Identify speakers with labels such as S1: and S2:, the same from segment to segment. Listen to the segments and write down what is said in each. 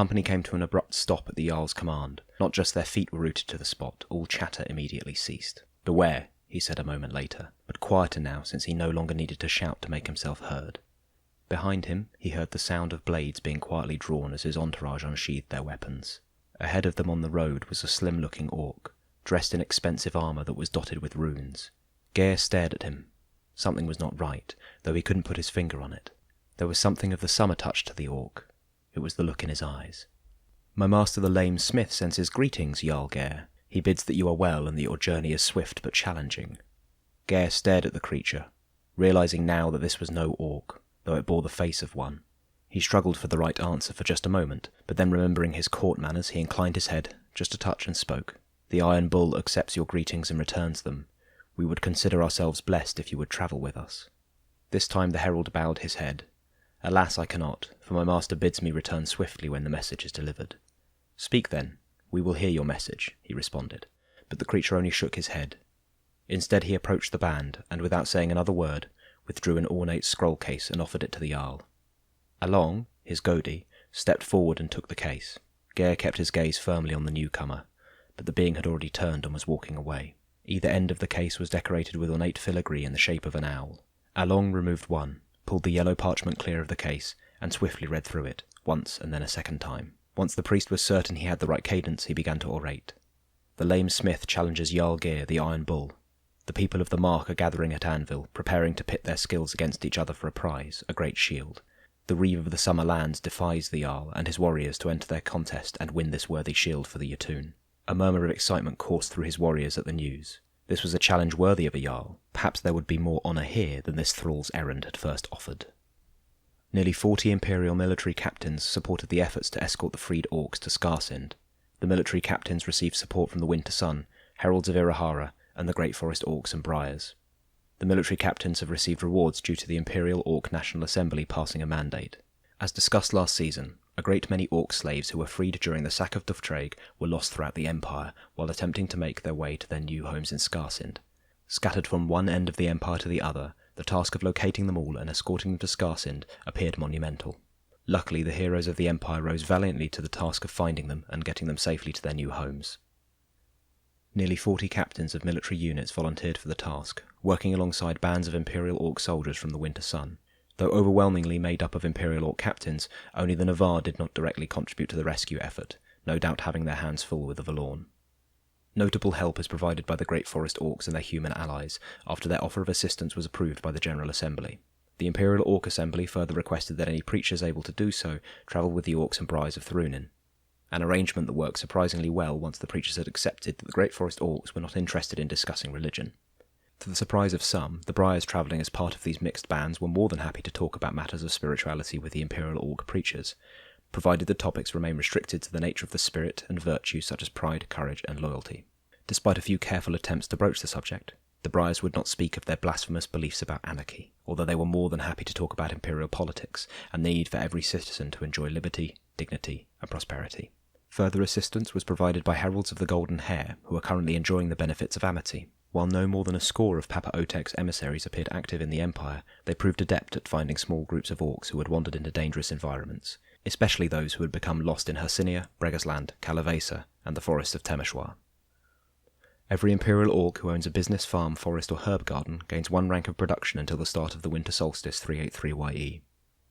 S1: company came to an abrupt stop at the Jarl's command. Not just their feet were rooted to the spot, all chatter immediately ceased. "Beware," he said a moment later, but quieter now since he no longer needed to shout to make himself heard. Behind him, he heard the sound of blades being quietly drawn as his entourage unsheathed their weapons. Ahead of them on the road was a slim-looking orc, dressed in expensive armour that was dotted with runes. Gare stared at him. Something was not right, though he couldn't put his finger on it. There was something of the summer touch to the orc. It was the look in his eyes. "My master the lame smith sends his greetings, Jarl Gare. He bids that you are well and that your journey is swift but challenging." Gare stared at the creature, realizing now that this was no orc, though it bore the face of one. He struggled for the right answer for just a moment, but then remembering his court manners, he inclined his head, just a touch, and spoke. "The Iron Bull accepts your greetings and returns them. We would consider ourselves blessed if you would travel with us." This time the herald bowed his head. "Alas, I cannot, for my master bids me return swiftly when the message is delivered." "Speak then. We will hear your message," he responded, but the creature only shook his head. Instead he approached the band, and without saying another word, withdrew an ornate scroll case and offered it to the Jarl. Along, his Godi, stepped forward and took the case. Gare kept his gaze firmly on the newcomer, but the being had already turned and was walking away. Either end of the case was decorated with ornate filigree in the shape of an owl. Along removed one, pulled the yellow parchment clear of the case, and swiftly read through it, once and then a second time. Once the priest was certain he had the right cadence, he began to orate. "The lame smith challenges Jarl Gare, the Iron Bull. The people of the Mark are gathering at Anvil, preparing to pit their skills against each other for a prize, a great shield. The Reeve of the Summer Lands defies the Jarl and his warriors to enter their contest and win this worthy shield for the Yatun." A murmur of excitement coursed through his warriors at the news. This was a challenge worthy of a Jarl. Perhaps there would be more honour here than this thrall's errand had first offered. Nearly 40 Imperial military captains supported the efforts to escort the freed orcs to Skarsind. The military captains received support from the Winter Sun, heralds of Irahara, and the Great Forest Orcs and Briars. The military captains have received rewards due to the Imperial Orc National Assembly passing a mandate. As discussed last season, a great many orc slaves who were freed during the sack of Duftraig were lost throughout the Empire while attempting to make their way to their new homes in Skarsind. Scattered from one end of the Empire to the other, the task of locating them all and escorting them to Skarsind appeared monumental. Luckily, the heroes of the Empire rose valiantly to the task of finding them and getting them safely to their new homes. Nearly 40 captains of military units volunteered for the task, working alongside bands of Imperial Orc soldiers from the Winter Sun. Though overwhelmingly made up of Imperial Orc captains, only the Navarre did not directly contribute to the rescue effort, no doubt having their hands full with the Valorn. Notable help is provided by the Great Forest Orcs and their human allies, after their offer of assistance was approved by the General Assembly. The Imperial Orc Assembly further requested that any preachers able to do so travel with the Orcs and Briars of Thurunin, an arrangement that worked surprisingly well once the preachers had accepted that the Great Forest Orcs were not interested in discussing religion. To the surprise of some, the Briars travelling as part of these mixed bands were more than happy to talk about matters of spirituality with the Imperial Orc preachers, provided the topics remain restricted to the nature of the spirit and virtues such as pride, courage, and loyalty. Despite a few careful attempts to broach the subject, the Briars would not speak of their blasphemous beliefs about anarchy, although they were more than happy to talk about imperial politics and the need for every citizen to enjoy liberty, dignity, and prosperity. Further assistance was provided by heralds of the Golden Hair, who are currently enjoying the benefits of amity. While no more than a score of Papa Otek's emissaries appeared active in the Empire, they proved adept at finding small groups of orcs who had wandered into dangerous environments, especially those who had become lost in Hercynia, Bregasland, Calavesa, and the forests of Temeshwar. Every Imperial Orc who owns a business, farm, forest, or herb garden gains 1 rank of production until the start of the Winter Solstice 383 YE.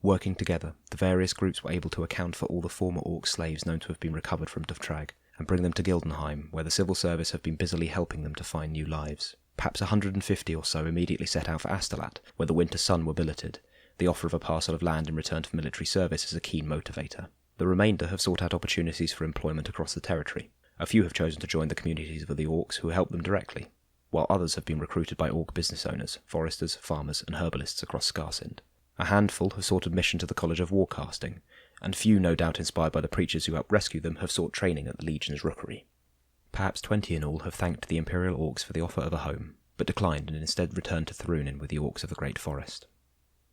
S1: Working together, the various groups were able to account for all the former Orc slaves known to have been recovered from Duftraig, and bring them to Gildenheim, where the civil service have been busily helping them to find new lives. Perhaps 150 or so immediately set out for Astolat, where the Winter Sun were billeted. The offer of a parcel of land in return for military service is a keen motivator. The remainder have sought out opportunities for employment across the territory. A few have chosen to join the communities of the Orcs who help them directly, while others have been recruited by Orc business owners, foresters, farmers, and herbalists across Skarsind. A handful have sought admission to the College of Warcasting, and few, no doubt inspired by the preachers who helped rescue them, have sought training at the Legion's rookery. Perhaps 20 in all have thanked the Imperial Orcs for the offer of a home, but declined and instead returned to Thurunin with the Orcs of the Great Forest.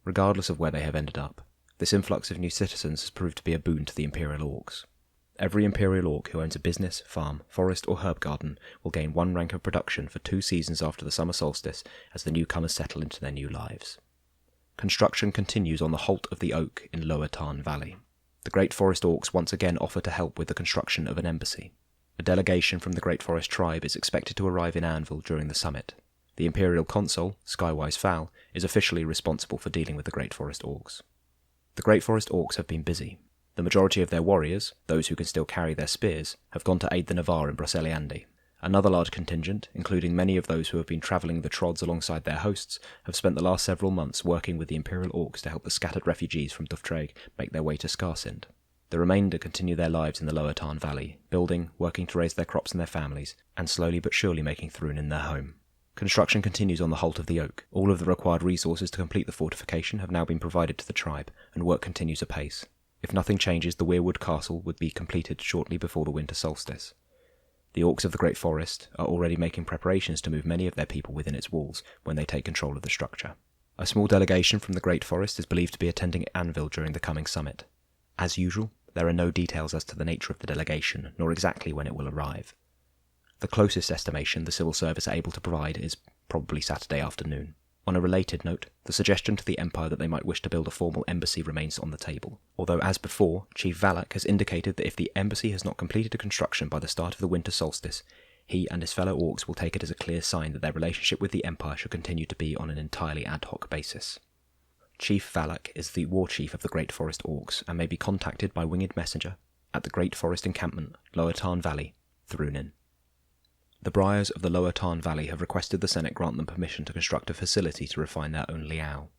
S1: Regardless of where they have ended up, this influx of new citizens has proved to be a boon to the Imperial Orcs. Every Imperial Orc who owns a business, farm, forest, or herb garden will gain 1 rank of production for 2 seasons after the summer solstice as the newcomers settle into their new lives. Construction continues on the Holt of the Oak in Lower Tarn Valley. The Great Forest Orcs once again offer to help with the construction of an embassy. A delegation from the Great Forest tribe is expected to arrive in Anvil during the summit. The Imperial Consul, Skywise Fowl, is officially responsible for dealing with the Great Forest Orcs. The Great Forest Orcs have been busy. The majority of their warriors, those who can still carry their spears, have gone to aid the Navarre in Broceliande. Another large contingent, including many of those who have been travelling the trods alongside their hosts, have spent the last several months working with the Imperial Orcs to help the scattered refugees from Duftraig make their way to Skarsind. The remainder continue their lives in the Lower Tarn Valley, building, working to raise their crops and their families, and slowly but surely making Thrunin their home. Construction continues on the Halt of the Oak. All of the required resources to complete the fortification have now been provided to the tribe, and work continues apace. If nothing changes, the Weirwood Castle would be completed shortly before the winter solstice. The Orcs of the Great Forest are already making preparations to move many of their people within its walls when they take control of the structure. A small delegation from the Great Forest is believed to be attending Anvil during the coming summit. As usual, there are no details as to the nature of the delegation, nor exactly when it will arrive. The closest estimation the civil service are able to provide is probably Saturday afternoon. On a related note, the suggestion to the Empire that they might wish to build a formal embassy remains on the table, although as before, Chief Valak has indicated that if the embassy has not completed a construction by the start of the winter solstice, he and his fellow Orcs will take it as a clear sign that their relationship with the Empire should continue to be on an entirely ad hoc basis. Chief Valak is the war chief of the Great Forest Orcs and may be contacted by winged messenger at the Great Forest Encampment, Lower Tarn Valley, Thrunin. The Briars of the Lower Tarn Valley have requested the Senate grant them permission to construct a facility to refine their own liao.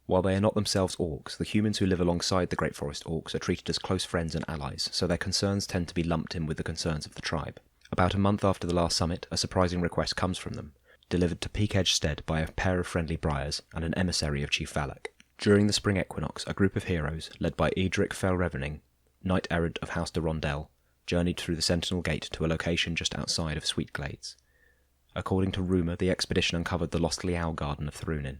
S1: While they are not themselves Orcs, the humans who live alongside the Great Forest Orcs are treated as close friends and allies, so their concerns tend to be lumped in with the concerns of the tribe. About a month after the last summit, a surprising request comes from them, delivered to Peakedge Stead by a pair of friendly Briars and an emissary of Chief Valak. During the spring equinox, a group of heroes, led by Edric Felrevening, Knight Errant of House de Rondel, journeyed through the Sentinel Gate to a location just outside of Sweetglades. According to rumour, the expedition uncovered the lost Liao Garden of Thrunin,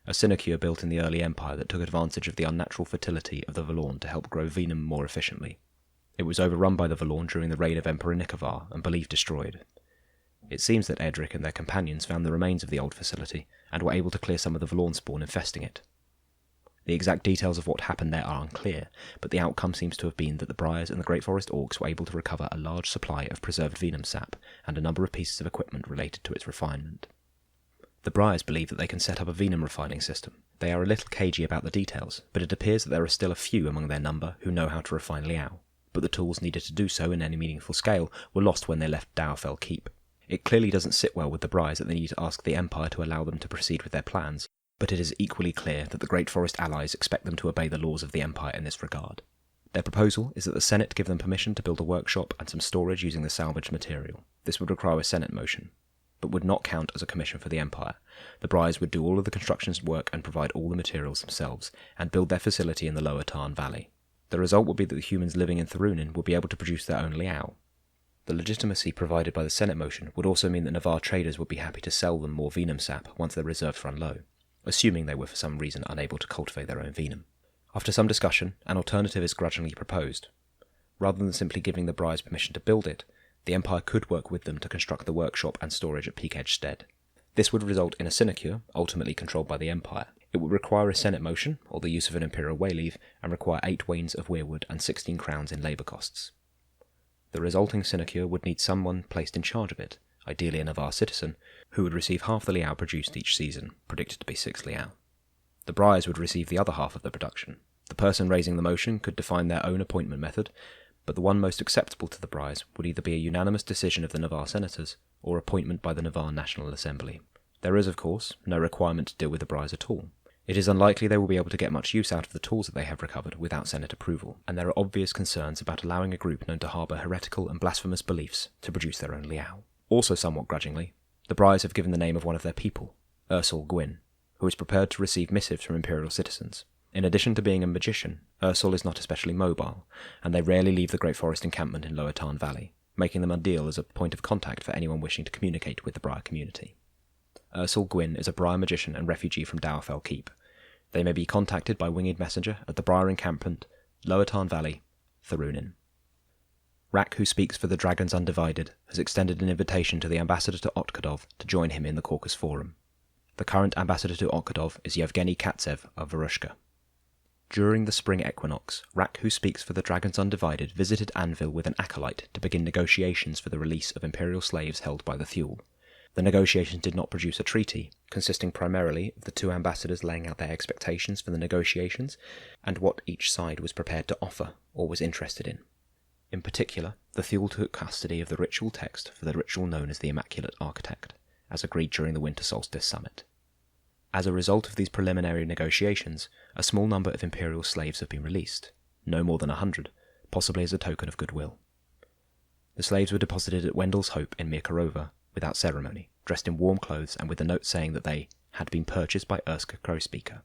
S1: a sinecure built in the early Empire that took advantage of the unnatural fertility of the Valorn to help grow venum more efficiently. It was overrun by the Valorn during the reign of Emperor Nikovar and believed destroyed. It seems that Edric and their companions found the remains of the old facility and were able to clear some of the Valorn spawn infesting it. The exact details of what happened there are unclear, but the outcome seems to have been that the Briars and the Great Forest Orcs were able to recover a large supply of preserved venum sap and a number of pieces of equipment related to its refinement. The Briars believe that they can set up a venum refining system. They are a little cagey about the details, but it appears that there are still a few among their number who know how to refine liao, but the tools needed to do so in any meaningful scale were lost when they left Dowerfell Keep. It clearly doesn't sit well with the Briars that they need to ask the Empire to allow them to proceed with their plans, but it is equally clear that the Great Forest allies expect them to obey the laws of the Empire in this regard. Their proposal is that the Senate give them permission to build a workshop and some storage using the salvaged material. This would require a Senate motion, but would not count as a commission for the Empire. The Briars would do all of the construction work and provide all the materials themselves, and build their facility in the Lower Tarn Valley. The result would be that the humans living in Thrunin would be able to produce their own liao. The legitimacy provided by the Senate motion would also mean that Navarre traders would be happy to sell them more venum sap once their reserves run low, assuming they were for some reason unable to cultivate their own venum. After some discussion, an alternative is grudgingly proposed. Rather than simply giving the Briars permission to build it, the Empire could work with them to construct the workshop and storage at Peakedge Stead. This would result in a sinecure, ultimately controlled by the Empire. It would require a Senate motion, or the use of an Imperial wayleave, and require 8 wains of weirwood and 16 crowns in labour costs. The resulting sinecure would need someone placed in charge of it, ideally a Navarre citizen, who would receive half the liao produced each season, predicted to be 6 liao. The Briars would receive the other half of the production. The person raising the motion could define their own appointment method, but the one most acceptable to the Briars would either be a unanimous decision of the Navarre senators, or appointment by the Navarre National Assembly. There is, of course, no requirement to deal with the Briars at all. It is unlikely they will be able to get much use out of the tools that they have recovered without Senate approval, and there are obvious concerns about allowing a group known to harbour heretical and blasphemous beliefs to produce their own liao. Also somewhat grudgingly, the Briars have given the name of one of their people, Ursel Gwyn, who is prepared to receive missives from Imperial citizens. In addition to being a magician, Ursel is not especially mobile, and they rarely leave the Great Forest encampment in Lower Tarn Valley, making them ideal as a point of contact for anyone wishing to communicate with the Briar community. Ursel Gwyn is a Briar magician and refugee from Dowerfell Keep. They may be contacted by winged messenger at the Briar encampment, Lower Tarn Valley, Thrunin. Rak, who speaks for the Dragons Undivided, has extended an invitation to the ambassador to Otkadov to join him in the Caucus Forum. The current ambassador to Otkadov is Yevgeny Katsev of Varushka. During the spring equinox, Rak, who speaks for the Dragons Undivided, visited Anvil with an acolyte to begin negotiations for the release of Imperial slaves held by the Thule. The negotiations did not produce a treaty, consisting primarily of the two ambassadors laying out their expectations for the negotiations and what each side was prepared to offer or was interested in. In particular, the Thule took custody of the ritual text for the ritual known as the Immaculate Architect, as agreed during the Winter Solstice Summit. As a result of these preliminary negotiations, a small number of Imperial slaves have been released, no more than 100, possibly as a token of goodwill. The slaves were deposited at Wendell's Hope in Mirkarova without ceremony, dressed in warm clothes and with a note saying that they had been purchased by Erska Crowspeaker.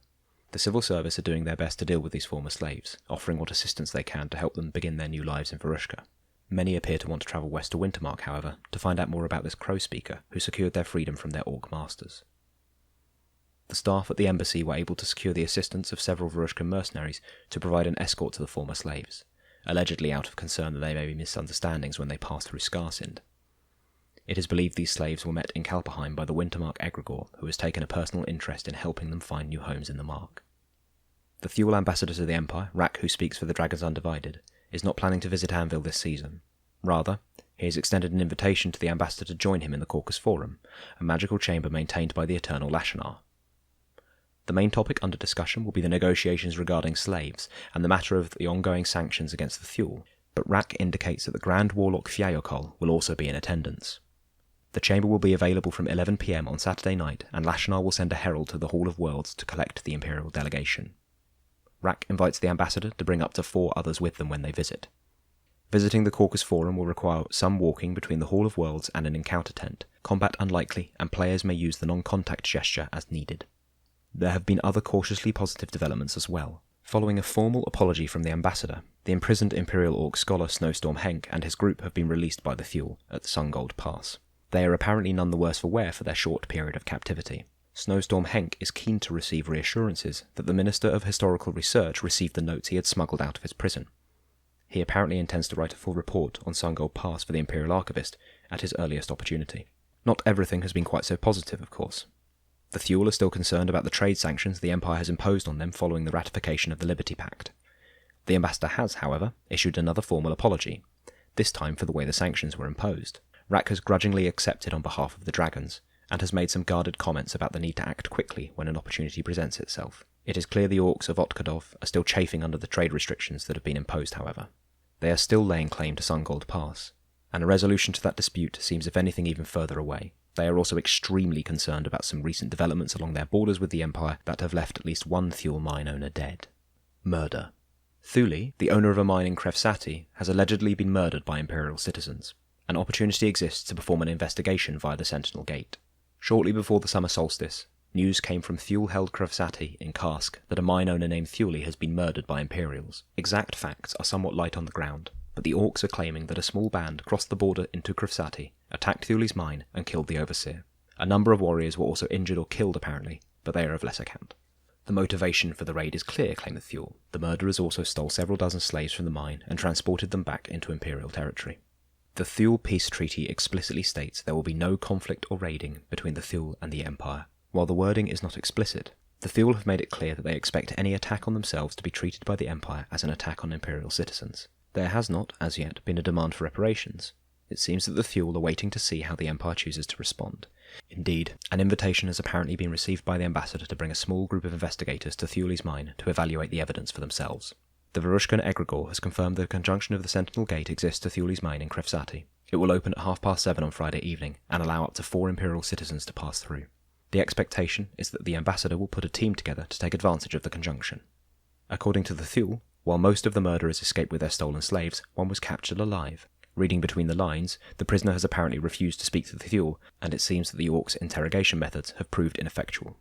S1: The civil service are doing their best to deal with these former slaves, offering what assistance they can to help them begin their new lives in Varushka. Many appear to want to travel west to Wintermark, however, to find out more about this Crowspeaker who secured their freedom from their Orc masters. The staff at the embassy were able to secure the assistance of several Varushkan mercenaries to provide an escort to the former slaves, allegedly out of concern that there may be misunderstandings when they pass through Skarsind. It is believed these slaves were met in Kalperheim by the Wintermark egregore, who has taken a personal interest in helping them find new homes in the Mark. The Thule ambassador to the Empire, Rak, who speaks for the Dragons Undivided, is not planning to visit Anvil this season. Rather, he has extended an invitation to the ambassador to join him in the Caucus Forum, a magical chamber maintained by the Eternal Lashanar. The main topic under discussion will be the negotiations regarding slaves and the matter of the ongoing sanctions against the Thule, but Rak indicates that the Grand Warlock Fjayokol will also be in attendance. The chamber will be available from 11 p.m. on Saturday night, and Lashanar will send a herald to the Hall of Worlds to collect the Imperial delegation. Rak invites the ambassador to bring up to 4 others with them when they visit. Visiting the Caucus Forum will require some walking between the Hall of Worlds and an encounter tent, combat unlikely, and players may use the non-contact gesture as needed. There have been other cautiously positive developments as well. Following a formal apology from the ambassador, the imprisoned Imperial Orc scholar Snowstorm Henk and his group have been released by the Thule at the Sungold Pass. They are apparently none the worse for wear for their short period of captivity. Snowstorm Henk is keen to receive reassurances that the Minister of Historical Research received the notes he had smuggled out of his prison. He apparently intends to write a full report on Sungold Pass for the Imperial Archivist at his earliest opportunity. Not everything has been quite so positive, of course. The Thule are still concerned about the trade sanctions the Empire has imposed on them following the ratification of the Liberty Pact. The ambassador has, however, issued another formal apology, this time for the way the sanctions were imposed. Rak has grudgingly accepted on behalf of the Dragons, and has made some guarded comments about the need to act quickly when an opportunity presents itself. It is clear the Orcs of Otkadov are still chafing under the trade restrictions that have been imposed, however. They are still laying claim to Sungold Pass, and a resolution to that dispute seems if anything even further away. They are also extremely concerned about some recent developments along their borders with the Empire that have left at least one Thule mine owner dead. Murder. Thule, the owner of a mine in Krevsati, has allegedly been murdered by Imperial citizens. An opportunity exists to perform an investigation via the Sentinel Gate. Shortly before the summer solstice, news came from Thule-held Krevsati in Karsk that a mine owner named Thule has been murdered by Imperials. Exact facts are somewhat light on the ground, but the Orcs are claiming that a small band crossed the border into Krevsati, attacked Thule's mine, and killed the overseer. A number of warriors were also injured or killed apparently, but they are of less account. The motivation for the raid is clear, claim the Thule. The murderers also stole several dozen slaves from the mine and transported them back into Imperial territory. The Thule Peace Treaty explicitly states there will be no conflict or raiding between the Thule and the Empire. While the wording is not explicit, the Thule have made it clear that they expect any attack on themselves to be treated by the Empire as an attack on Imperial citizens. There has not, as yet, been a demand for reparations. It seems that the Thule are waiting to see how the Empire chooses to respond. Indeed, an invitation has apparently been received by the ambassador to bring a small group of investigators to Thule's mine to evaluate the evidence for themselves. The Varushkan egregore has confirmed that the conjunction of the Sentinel Gate exists to Thule's mine in Krevsati. It will open at 7:30 on Friday evening and allow up to 4 Imperial citizens to pass through. The expectation is that the ambassador will put a team together to take advantage of the conjunction. According to the Thule, while most of the murderers escaped with their stolen slaves, one was captured alive. Reading between the lines, the prisoner has apparently refused to speak to the Thule, and it seems that the Orcs' interrogation methods have proved ineffectual.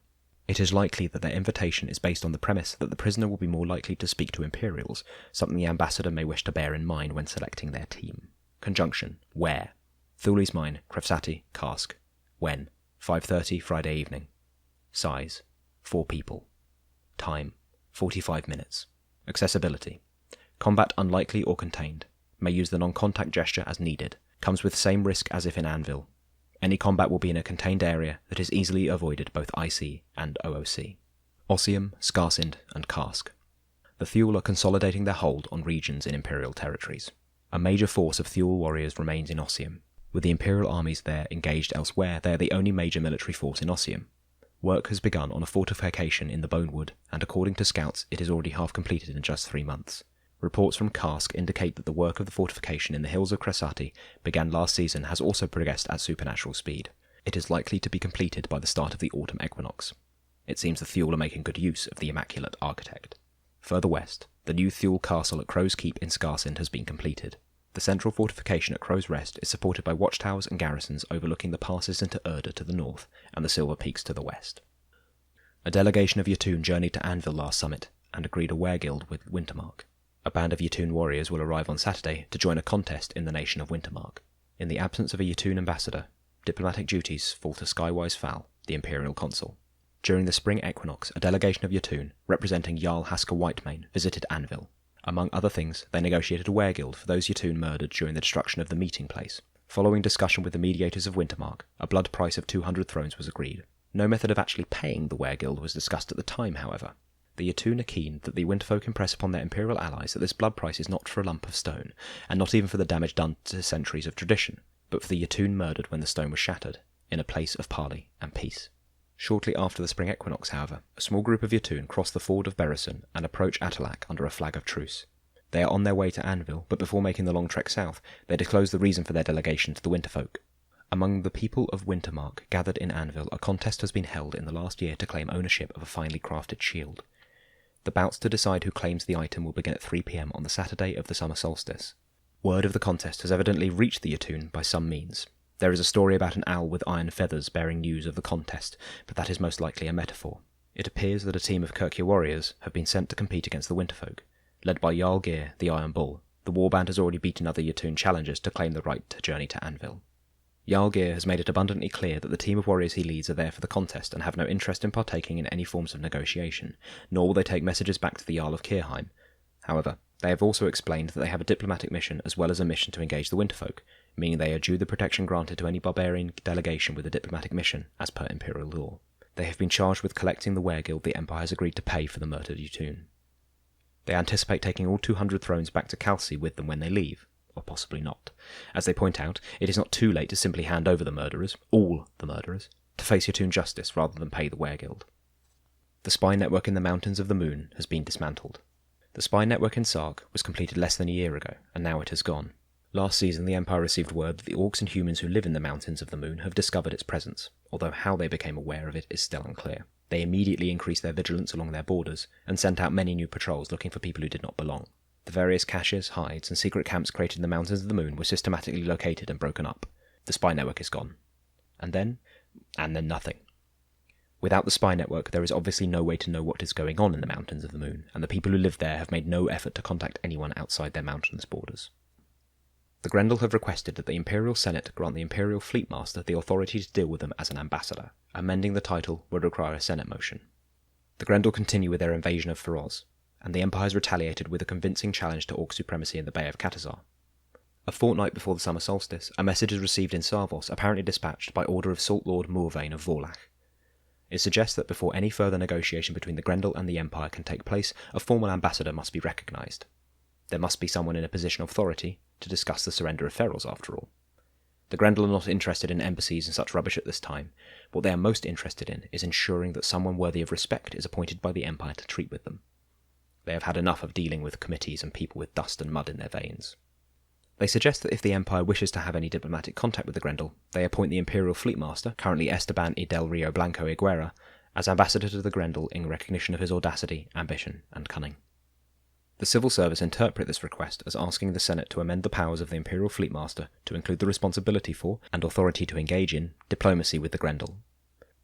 S1: It is likely that their invitation is based on the premise that the prisoner will be more likely to speak to Imperials, something the ambassador may wish to bear in mind when selecting their team. Conjunction. Where? Thule's mine, Krevsati, Karsk. When? 5:30 Friday evening. Size. 4 people. Time. 45 minutes. Accessibility. Combat unlikely or contained. May use the non-contact gesture as needed. Comes with same risk as if in Anvil. Any combat will be in a contained area that is easily avoided both IC and OOC. Ossium, Skarsind, and Karsk. the Thule are consolidating their hold on regions in Imperial territories. A major force of Thule warriors remains in Ossium. With the Imperial armies there engaged elsewhere, they are the only major military force in Ossium. Work has begun on a fortification in the Bonewood, and according to scouts, it is already half completed in just 3 months. Reports from Karsk indicate that the work of the fortification in the hills of Kresati began last season has also progressed at supernatural speed. It is likely to be completed by the start of the autumn equinox. It seems the Thule are making good use of the immaculate architect. Further west, the new Thule castle at Crow's Keep in Skarsind has been completed. The central fortification at Crow's Rest is supported by watchtowers and garrisons overlooking the passes into Erda to the north and the Silver Peaks to the west. A delegation of Yatun journeyed to Anvil last summit and agreed a wereguild with Wintermark. A band of Yatun warriors will arrive on Saturday to join a contest in the nation of Wintermark. In the absence of a Yatun ambassador, diplomatic duties fall to Skywise Fal, the imperial consul. During the spring equinox, a delegation of Yatun, representing Jarl Hasker Whitemane, visited Anvil. Among other things, they negotiated a wereguild for those Yatun murdered during the destruction of the meeting place. Following discussion with the mediators of Wintermark, a blood price of 200 thrones was agreed. No method of actually paying the wereguild was discussed at the time, however. The Yatun are keen that the Winterfolk impress upon their imperial allies that this blood price is not for a lump of stone, and not even for the damage done to centuries of tradition, but for the Yatun murdered when the stone was shattered, in a place of parley and peace. Shortly after the spring equinox, however, a small group of Yatun cross the ford of Berison and approach Atalak under a flag of truce. They are on their way to Anvil, but before making the long trek south, they disclose the reason for their delegation to the Winterfolk. Among the people of Wintermark gathered in Anvil, a contest has been held in the last year to claim ownership of a finely crafted shield. The bouts to decide who claims the item will begin at 3 p.m. on the Saturday of the summer solstice. Word of the contest has evidently reached the Yatun by some means. There is a story about an owl with iron feathers bearing news of the contest, but that is most likely a metaphor. It appears that a team of Kirkya warriors have been sent to compete against the Winterfolk. Led by Jarl Geir, the Iron Bull, the warband has already beaten other Yatun challengers to claim the right to journey to Anvil. Jarl Geir has made it abundantly clear that the team of warriors he leads are there for the contest and have no interest in partaking in any forms of negotiation, nor will they take messages back to the Jarl of Kirheim. However, they have also explained that they have a diplomatic mission as well as a mission to engage the Winterfolk, meaning they are due the protection granted to any barbarian delegation with a diplomatic mission, as per imperial law. They have been charged with collecting the wereguild the Empire has agreed to pay for the murdered Yatun. They anticipate taking all 200 thrones back to Kalsi with them when they leave, or possibly not. As they point out, it is not too late to simply hand over the murderers, all the murderers, to face Yatun justice rather than pay the wereguild. The spy network in the Mountains of the Moon has been dismantled. The spy network in Sark was completed less than a year ago, and now it has gone. Last season, the Empire received word that the orcs and humans who live in the Mountains of the Moon have discovered its presence, although how they became aware of it is still unclear. They immediately increased their vigilance along their borders, and sent out many new patrols looking for people who did not belong. The various caches, hides, and secret camps created in the Mountains of the Moon were systematically located and broken up. The spy network is gone. And then nothing. Without the spy network, there is obviously no way to know what is going on in the Mountains of the Moon, and the people who live there have made no effort to contact anyone outside their mountainous borders. The Grendel have requested that the Imperial Senate grant the Imperial Fleet Master the authority to deal with them as an ambassador. Amending the title would require a Senate motion. The Grendel continue with their invasion of Feroz, and the Empire has retaliated with a convincing challenge to Orc supremacy in the Bay of Katazar. A fortnight before the summer solstice, a message is received in Sarvos, apparently dispatched by order of Salt Lord Morvain of Vorlach. It suggests that before any further negotiation between the Grendel and the Empire can take place, a formal ambassador must be recognised. There must be someone in a position of authority to discuss the surrender of Feroz, after all. The Grendel are not interested in embassies and such rubbish at this time. What they are most interested in is ensuring that someone worthy of respect is appointed by the Empire to treat with them. They have had enough of dealing with committees and people with dust and mud in their veins. They suggest that if the Empire wishes to have any diplomatic contact with the Grendel, they appoint the Imperial Fleet Master, currently Esteban y del Rio Blanco Higuera, as ambassador to the Grendel in recognition of his audacity, ambition, and cunning. The civil service interpret this request as asking the Senate to amend the powers of the Imperial Fleet Master to include the responsibility for, and authority to engage in, diplomacy with the Grendel.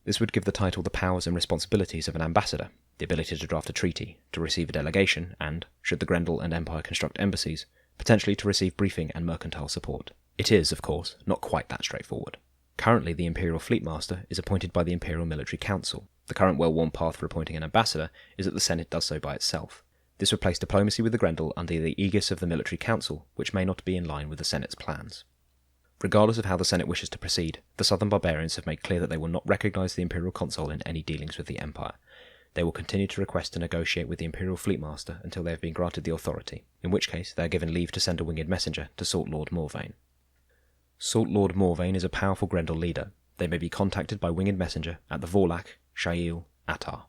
S1: This would give the title the powers and responsibilities of an ambassador, the ability to draft a treaty, to receive a delegation, and, should the Grendel and Empire construct embassies, potentially to receive briefing and mercantile support. It is, of course, not quite that straightforward. Currently, the Imperial Fleet Master is appointed by the Imperial Military Council. The current well-worn path for appointing an ambassador is that the Senate does so by itself. This would place diplomacy with the Grendel under the aegis of the Military Council, which may not be in line with the Senate's plans. Regardless of how the Senate wishes to proceed, the Southern Barbarians have made clear that they will not recognise the Imperial Consul in any dealings with the Empire. they will continue to request to negotiate with the Imperial Fleetmaster until they have been granted the authority, in which case they are given leave to send a winged messenger to Salt Lord Morvain. Salt Lord Morvain is a powerful Grendel leader. They may be contacted by winged messenger at the Vorlach, Shail, Attar.